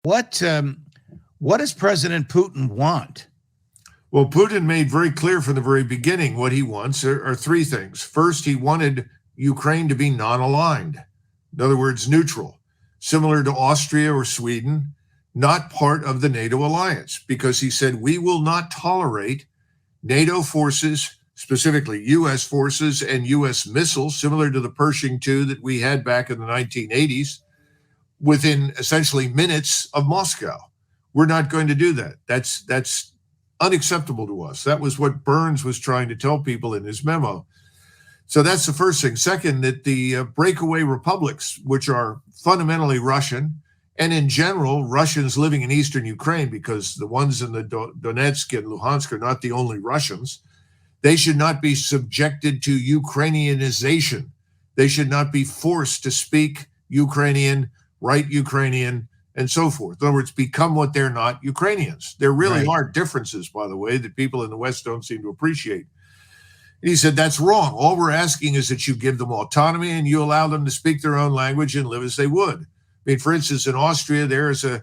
What does President Putin want? Well, Putin made very clear from the very beginning what he wants are three things. First, he wanted Ukraine to be non-aligned. In other words, neutral, similar to Austria or Sweden, not part of the NATO alliance, because he said, we will not tolerate NATO forces, specifically U.S. forces and U.S. missiles, similar to the Pershing II that we had back in the 1980s, within essentially minutes of Moscow. We're not going to do that. That's unacceptable to us. That was what Burns was trying to tell people in his memo. So that's the first thing. Second, that the breakaway republics, which are fundamentally Russian, and in general, Russians living in eastern Ukraine, because the ones in the Donetsk and Luhansk are not the only Russians, they should not be subjected to Ukrainianization. They should not be forced to speak Ukrainian, write Ukrainian, and so forth. In other words, become what they're not, Ukrainians. There really are differences, by the way, that people in the West don't seem to appreciate. And he said, that's wrong. All we're asking is that you give them autonomy and you allow them to speak their own language and live as they would. I mean, for instance, in Austria, there is a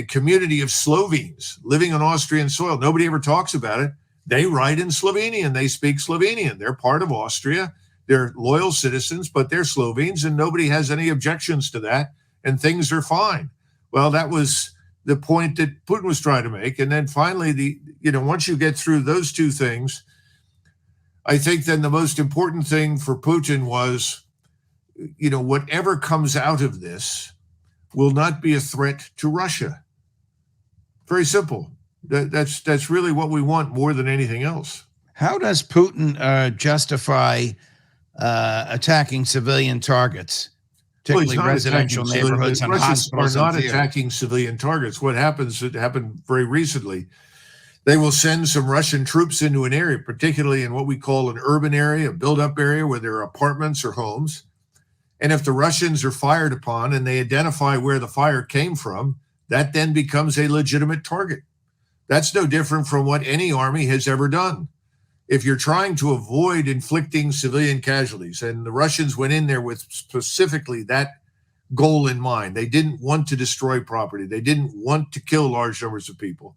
community of Slovenes living on Austrian soil. Nobody ever talks about it. They write in Slovenian. They speak Slovenian. They're part of Austria. They're loyal citizens, but they're Slovenes, and nobody has any objections to that, and things are fine. Well, that was the point that Putin was trying to make. And then finally, once you get through those two things, I think then the most important thing for Putin was, whatever comes out of this will not be a threat to Russia. Very simple. That's really what we want more than anything else. How does Putin justify attacking civilian targets, particularly residential neighborhoods and hospitals? Are not attacking civilian targets. What happens, it happened very recently, they will send some Russian troops into an area, particularly in what we call an urban area, a build-up area where there are apartments or homes. And if the Russians are fired upon and they identify where the fire came from, that then becomes a legitimate target. That's no different from what any army has ever done. If you're trying to avoid inflicting civilian casualties, and the Russians went in there with specifically that goal in mind, they didn't want to destroy property. They didn't want to kill large numbers of people.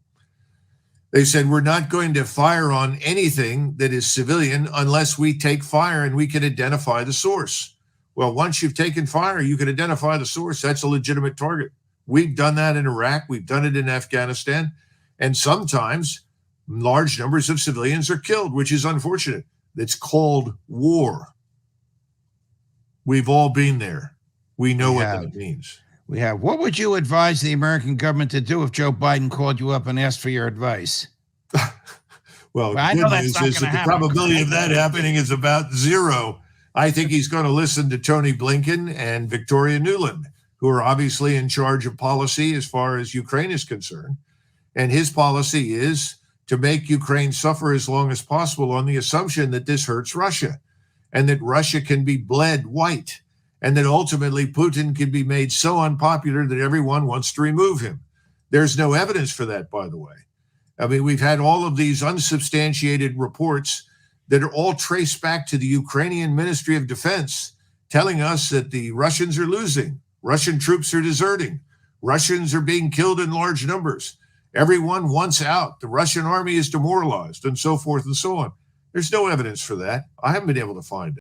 They said, we're not going to fire on anything that is civilian unless we take fire and we can identify the source. Well, once you've taken fire, you can identify the source. That's a legitimate target. We've done that in Iraq. We've done it in Afghanistan. And sometimes large numbers of civilians are killed, which is unfortunate. It's called war. We've all been there. We know what that means. We have. What would you advise the American government to do if Joe Biden called you up and asked for your advice? Well, the good news is that the probability of that happening is about zero. I think he's going to listen to Tony Blinken and Victoria Nuland, who are obviously in charge of policy as far as Ukraine is concerned. And his policy is to make Ukraine suffer as long as possible on the assumption that this hurts Russia and that Russia can be bled white and that ultimately Putin can be made so unpopular that everyone wants to remove him. There's no evidence for that, by the way. I mean, we've had all of these unsubstantiated reports that are all traced back to the Ukrainian Ministry of Defense telling us that the Russians are losing, Russian troops are deserting, Russians are being killed in large numbers. Everyone wants out. The Russian army is demoralized, and so forth and so on. There's no evidence for that. I haven't been able to find it.